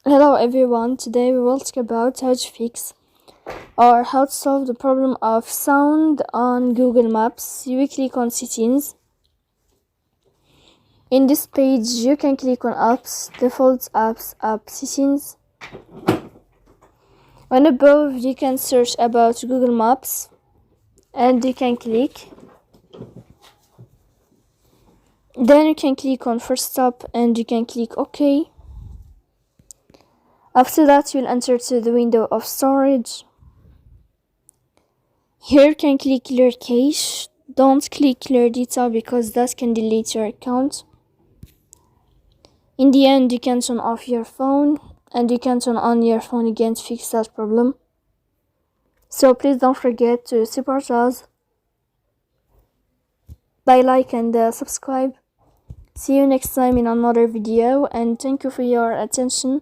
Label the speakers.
Speaker 1: Hello everyone, today we will talk about how to fix or how to solve the problem of sound on Google Maps. You will click on settings. In this page you can click on apps, default apps, app settings. On above you can search about Google Maps and you can click. Then you can click on first stop and you can click OK. After that you'll enter to the window of storage. Here you can click clear cache. Don't click clear data because that can delete your account. In the end you can turn off your phone and you can turn on your phone again to fix that problem. So please don't forget to support us by like and subscribe. See you next time in another video and thank you for your attention.